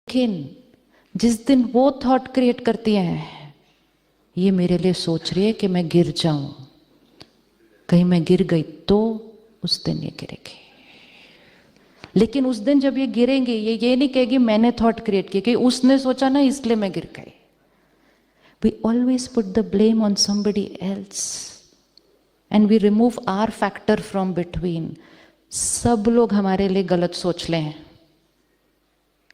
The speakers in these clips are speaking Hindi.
लेकिन जिस दिन वो थॉट क्रिएट करती है, ये मेरे लिए सोच रही है कि मैं गिर जाऊं, कहीं मैं गिर गई तो उस दिन ये गिरेगी। लेकिन उस दिन जब ये गिरेंगे, ये नहीं कहेगी मैंने थॉट क्रिएट किया, कि उसने सोचा ना इसलिए मैं गिर गई। We always put the blame on somebody else and we remove our factor from between. सब लोग हमारे लिए गलत सोच लें,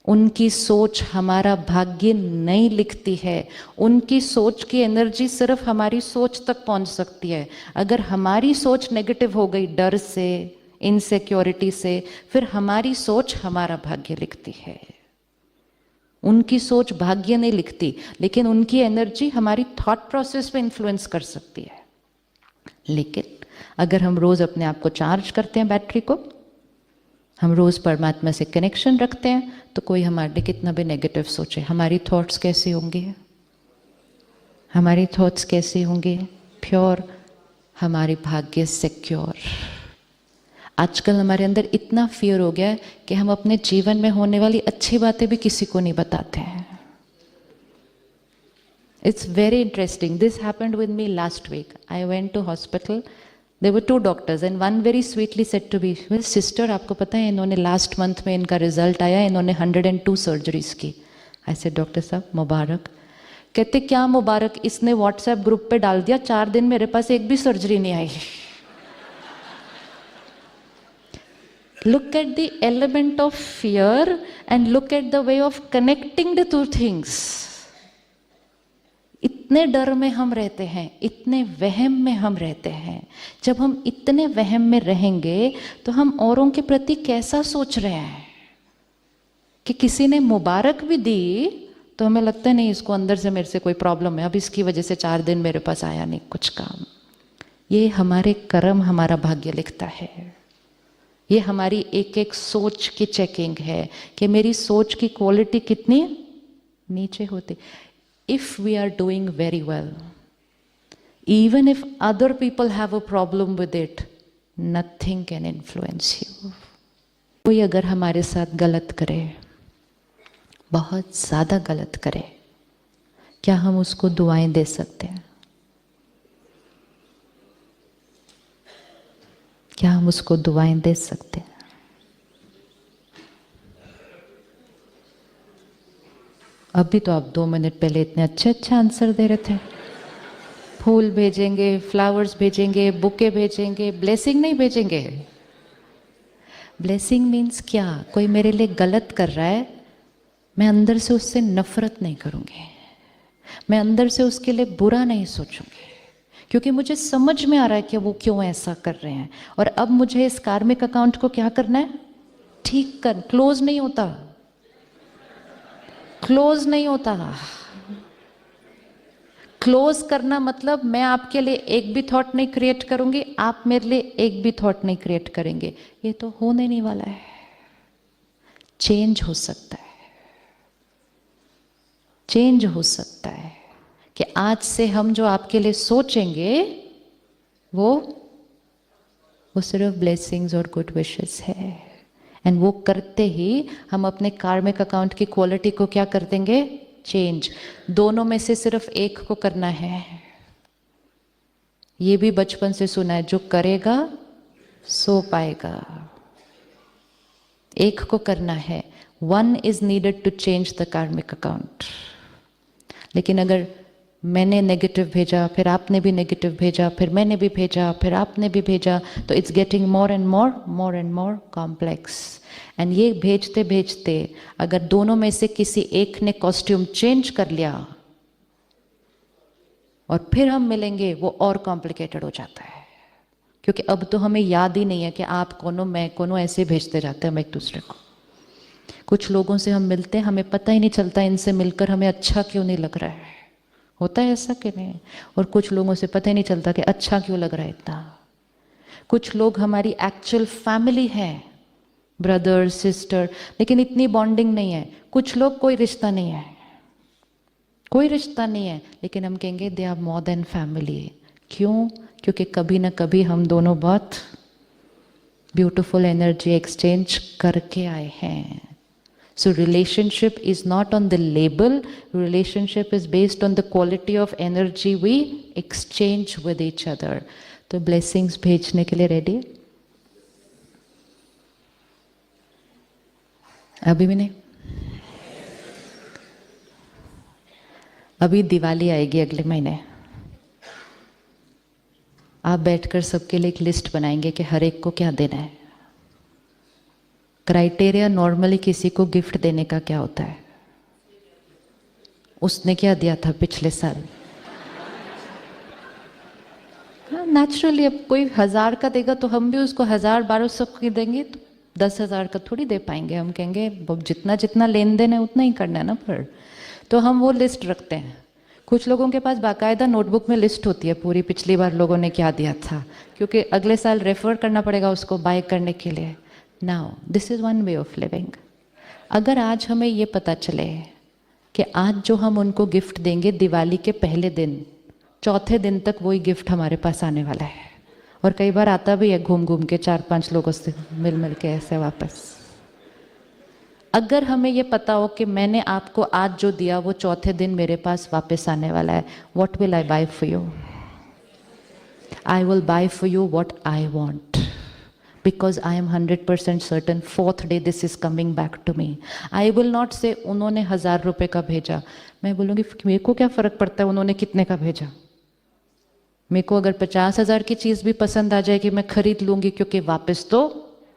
उनकी सोच हमारा भाग्य नहीं लिखती है। उनकी सोच की एनर्जी सिर्फ हमारी सोच तक पहुंच सकती है। अगर हमारी सोच नेगेटिव हो गई डर से, इनसिक्योरिटी से, फिर हमारी सोच हमारा भाग्य लिखती है। उनकी सोच भाग्य नहीं लिखती, लेकिन उनकी एनर्जी हमारी थॉट प्रोसेस पे इन्फ्लुएंस कर सकती है। लेकिन अगर हम रोज अपने आप को चार्ज करते हैं, बैटरी को, हम रोज परमात्मा से कनेक्शन रखते हैं, तो कोई हमारे लिए कितना भी नेगेटिव सोचे, हमारी थॉट्स कैसे होंगे? हमारी थॉट्स कैसे होंगे? प्योर, हमारी भाग्य सिक्योर। आजकल हमारे अंदर इतना फियर हो गया है कि हम अपने जीवन में होने वाली अच्छी बातें भी किसी को नहीं बताते हैं। It's very interesting. This happened with me last week. I went to hospital. There were 2 doctors and one very sweetly said to me, well, sister, आपको पता है इन्होंने last month में इनका रिजल्ट आया, इन्होंने 102 सर्जरीज की। I said, डॉक्टर साहब मुबारक। कहते क्या मुबारक, इसने व्हाट्सएप ग्रुप पे डाल दिया, 4 दिन मेरे पास एक भी सर्जरी नहीं आई। Look at the element of fear and look at the way of connecting the 2 things. इतने डर में हम रहते हैं, इतने वहम में हम रहते हैं। जब हम इतने वहम में रहेंगे तो हम औरों के प्रति कैसा सोच रहे हैं? कि किसी ने मुबारक भी दी तो हमें लगता है नहीं, इसको अंदर से मेरे से कोई प्रॉब्लम है, अब इसकी वजह से 4 दिन मेरे पास आया नहीं कुछ काम। ये हमारे कर्म हमारा भाग्य लिखता है। ये हमारी एक एक सोच की चेकिंग है कि मेरी सोच की क्वालिटी कितनी नीचे होती। If we are doing very well, even if other people have a problem with it, nothing can influence you. कोई अगर हमारे साथ गलत करे, बहुत ज़्यादा गलत करे, क्या हम उसको दुआएं दे सकते हैं? क्या हम उसको दुआएं दे सकते हैं? अभी तो आप 2 मिनट पहले इतने अच्छे आंसर दे रहे थे। फूल भेजेंगे, फ्लावर्स भेजेंगे, बुके भेजेंगे, ब्लेसिंग नहीं भेजेंगे। ब्लेसिंग मीन्स क्या? कोई मेरे लिए गलत कर रहा है, मैं अंदर से उससे नफरत नहीं करूंगी, मैं अंदर से उसके लिए बुरा नहीं सोचूंगी, क्योंकि मुझे समझ में आ रहा है कि वो क्यों ऐसा कर रहे हैं। और अब मुझे इस कार्मिक अकाउंट को क्या करना है? ठीक कर। क्लोज नहीं होता, क्लोज नहीं होता। क्लोज करना मतलब मैं आपके लिए एक भी थॉट नहीं क्रिएट करूंगी, आप मेरे लिए एक भी थॉट नहीं क्रिएट करेंगे। ये तो होने नहीं वाला है। चेंज हो सकता है, चेंज हो सकता है कि आज से हम जो आपके लिए सोचेंगे वो सिर्फ ब्लेसिंग्स और गुड विशेस है। एंड वो करते ही हम अपने कार्मिक अकाउंट की क्वालिटी को क्या कर देंगे? चेंज। दोनों में से सिर्फ एक को करना है। ये भी बचपन से सुना है, जो करेगा सो पाएगा। एक को करना है। 1 is needed to change the karmic account. लेकिन अगर मैंने नेगेटिव भेजा, फिर आपने भी नेगेटिव भेजा, फिर मैंने भी भेजा, फिर आपने भी भेजा, तो it's getting more and more complex. And ये भेजते भेजते अगर दोनों में से किसी एक ने कॉस्ट्यूम चेंज कर लिया और फिर हम मिलेंगे, वो और कॉम्प्लिकेटेड हो जाता है। क्योंकि अब तो हमें याद ही नहीं है कि आप कौन, मैं कौन, ऐसे भेजते जाते हैं हम एक दूसरे को। कुछ लोगों से हम मिलते हैं, हमें पता ही नहीं चलता इनसे मिलकर हमें अच्छा क्यों नहीं लग रहा है। होता है ऐसा कि नहीं? और कुछ लोगों से पता ही नहीं चलता कि अच्छा क्यों लग रहा है इतना। कुछ लोग हमारी एक्चुअल फैमिली है, ब्रदर सिस्टर, लेकिन इतनी बॉन्डिंग नहीं है। कुछ लोग कोई रिश्ता नहीं है, कोई रिश्ता नहीं है, लेकिन हम कहेंगे they are more than family. क्यों? क्योंकि कभी ना कभी हम दोनों बहुत ब्यूटीफुल एनर्जी एक्सचेंज करके आए हैं। So relationship is not on the label, relationship is based on the quality of energy we exchange with each other. तो blessings भेजने के लिए ready? अभी भी नहीं? अभी दिवाली आएगी अगले महीने, आप बैठकर सबके लिए एक लिस्ट बनाएंगे कि हर एक को क्या देना है। क्राइटेरिया नॉर्मली किसी को गिफ्ट देने का क्या होता है? उसने क्या दिया था पिछले साल? नेचुरली अब कोई 1000 का देगा तो हम भी उसको 1000-1200 की देंगे, तो 10,000 का थोड़ी दे पाएंगे। हम कहेंगे जितना जितना लेन देन है उतना ही करना है ना। पर तो हम वो लिस्ट रखते हैं। कुछ लोगों के पास बाकायदा नोटबुक में लिस्ट होती है पूरी, पिछली बार लोगों ने क्या दिया था, क्योंकि अगले साल रेफर करना पड़ेगा उसको बाय करने के लिए। Now this is one way of living. अगर आज हमें ये पता चले कि आज जो हम उनको गिफ्ट देंगे दिवाली के पहले दिन, चौथे दिन तक वही गिफ्ट हमारे पास आने वाला है, और कई बार आता भी है घूम घूम के 4-5 लोगों से मिल मिल के ऐसे वापस। अगर हमें ये पता हो कि मैंने आपको आज जो दिया वो चौथे दिन मेरे पास वापस आने वाला है, what will I buy for you? I will buy for you what I want, because I am 100% certain fourth day this is coming back to me. I will not say उन्होंने 1000 रुपए का भेजा, मैं बोलूँगी मेरे को क्या फ़र्क पड़ता है उन्होंने कितने का भेजा। मेरे को अगर 50,000 की चीज़ भी पसंद आ जाएगी मैं खरीद लूँगी, क्योंकि वापस तो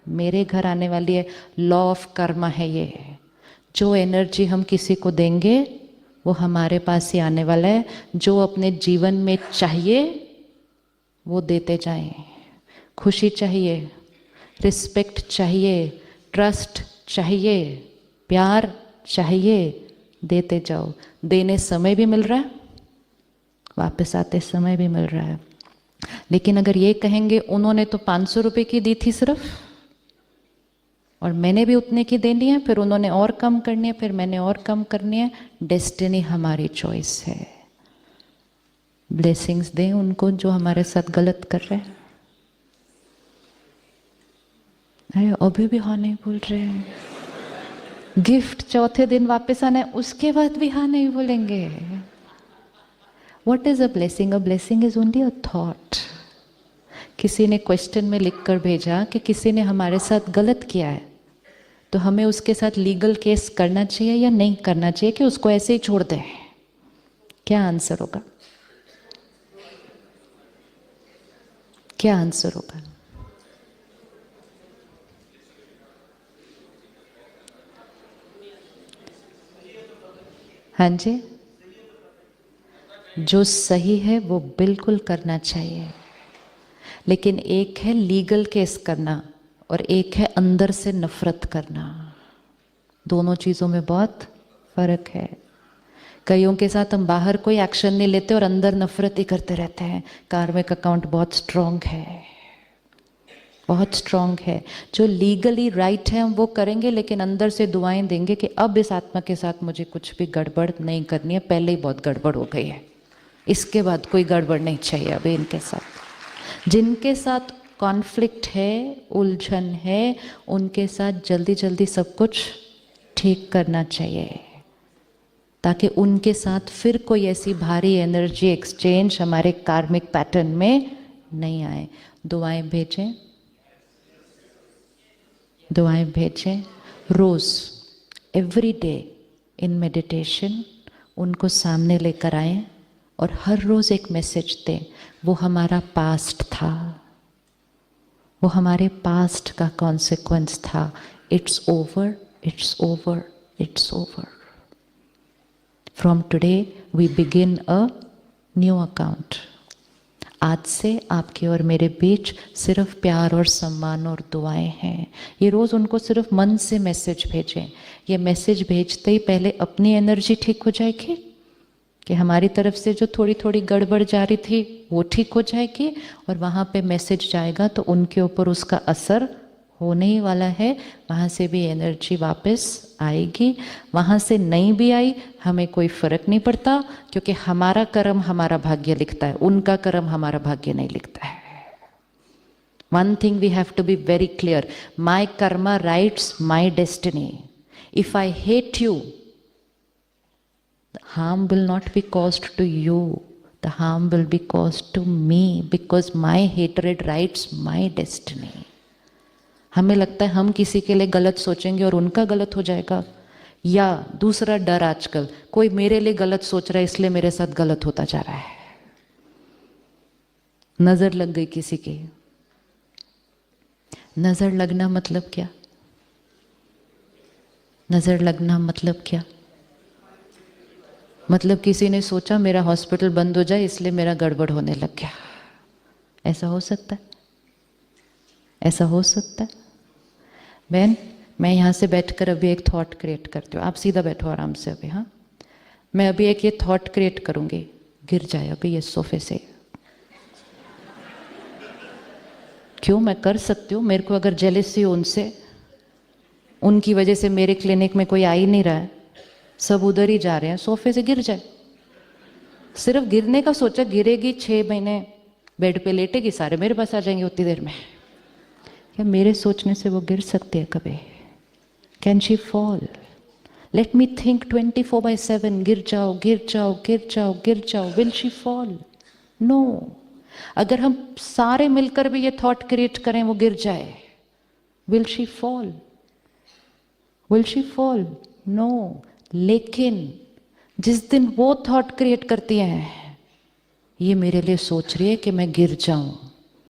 मेरे घर आने वाली है। लॉ ऑफ कर्मा है ये। जो एनर्जी हम किसी को देंगे वो हमारे पास ही आने वाला है। जो अपने जीवन में चाहिए वो देते जाएं। खुशी चाहिए, रिस्पेक्ट चाहिए, ट्रस्ट चाहिए, प्यार चाहिए, देते जाओ। देने समय भी मिल रहा है, वापस आते समय भी मिल रहा है। लेकिन अगर ये कहेंगे उन्होंने तो 500 रुपये की दी थी सिर्फ, और मैंने भी उतने की देनी है, फिर उन्होंने और कम करनी है, फिर मैंने और कम करनी है, डेस्टिनी हमारी चॉइस है। ब्लेसिंग्स दें उनको जो हमारे साथ गलत कर रहे हैं। अरे अभी भी हाँ नहीं बोल रहे हैं। गिफ्ट चौथे दिन वापस आना है, उसके बाद भी हाँ नहीं बोलेंगे। What is a blessing? A blessing is only a thought. किसी ने क्वेश्चन में लिखकर भेजा कि किसी ने हमारे साथ गलत किया है, तो हमें उसके साथ लीगल केस करना चाहिए या नहीं करना चाहिए, कि उसको ऐसे ही छोड़ दें? क्या आंसर होगा? क्या आंसर होगा? हाँ जी, जो सही है वो बिल्कुल करना चाहिए। लेकिन एक है लीगल केस करना और एक है अंदर से नफरत करना। दोनों चीज़ों में बहुत फ़र्क है। कईयों के साथ हम बाहर कोई एक्शन नहीं लेते और अंदर नफरत ही करते रहते हैं। कार्मिक अकाउंट बहुत स्ट्रॉन्ग है, बहुत स्ट्रॉन्ग है। जो लीगली राइट है हम वो करेंगे, लेकिन अंदर से दुआएं देंगे कि अब इस आत्मा के साथ मुझे कुछ भी गड़बड़ नहीं करनी है, पहले ही बहुत गड़बड़ हो गई है, इसके बाद कोई गड़बड़ नहीं चाहिए अभी इनके साथ। जिनके साथ कॉन्फ्लिक्ट है, उलझन है, उनके साथ जल्दी जल्दी सब कुछ ठीक करना चाहिए, ताकि उनके साथ फिर कोई ऐसी भारी एनर्जी एक्सचेंज हमारे कार्मिक पैटर्न में नहीं आए। दुआएं भेजें, दुआएं भेजें रोज़, एवरी डे इन मेडिटेशन उनको सामने लेकर आएं और हर रोज़ एक मैसेज दें। वो हमारा पास्ट था, वो हमारे पास्ट का कॉन्सिक्वेंस था। It's over, it's over, it's over. From today we begin a new account. आज से आपके और मेरे बीच सिर्फ प्यार और सम्मान और दुआएं हैं। ये रोज़ उनको सिर्फ मन से मैसेज भेजें। ये मैसेज भेजते ही पहले अपनी एनर्जी ठीक हो जाएगी, कि हमारी तरफ से जो थोड़ी थोड़ी गड़बड़ जा रही थी वो ठीक हो जाएगी, और वहाँ पे मैसेज जाएगा तो उनके ऊपर उसका असर होने ही वाला है। वहाँ से भी एनर्जी वापस आएगी। वहाँ से नहीं भी आई हमें कोई फ़र्क नहीं पड़ता, क्योंकि हमारा कर्म हमारा भाग्य लिखता है, उनका कर्म हमारा भाग्य नहीं लिखता है। One thing we have to be very clear, my karma writes my destiny. If I hate you, the harm will not be caused to you. The harm will be caused to me because my hatred writes my destiny. हमें लगता है हम किसी के लिए गलत सोचेंगे और उनका गलत हो जाएगा, या दूसरा डर आजकल, कोई मेरे लिए गलत सोच रहा है इसलिए मेरे साथ गलत होता जा रहा है। नजर लग गई किसी की। नजर लगना मतलब क्या? नजर लगना मतलब क्या? मतलब किसी ने सोचा मेरा हॉस्पिटल बंद हो जाए इसलिए मेरा गड़बड़ होने लग गया। ऐसा हो सकता है? ऐसा हो सकता है? बहन, मैं यहाँ से बैठकर अभी एक थॉट क्रिएट करती हूँ, आप सीधा बैठो आराम से अभी। हाँ, मैं अभी एक ये थॉट क्रिएट करूँगी, गिर जाए अभी ये सोफे से। क्यों? मैं कर सकती हूँ। मेरे को अगर जेलसी हो उनसे, उनकी वजह से मेरे क्लिनिक में कोई आ ही नहीं रहा है, सब उधर ही जा रहे हैं, सोफे से गिर जाए। सिर्फ गिरने का सोचा, गिरेगी 6 महीने बेड पे लेटेगी, सारे मेरे पास आ जाएंगे उतनी देर में। क्या मेरे सोचने से वो गिर सकती है कभी? Can she fall? Let me think 24/7, गिर जाओ गिर जाओ गिर जाओ गिर जाओ। Will she fall? नो। अगर हम सारे मिलकर भी ये थॉट क्रिएट करें वो गिर जाए, will she fall? Will she fall? No. लेकिन जिस दिन वो थॉट क्रिएट करती है, ये मेरे लिए सोच रही है कि मैं गिर जाऊं,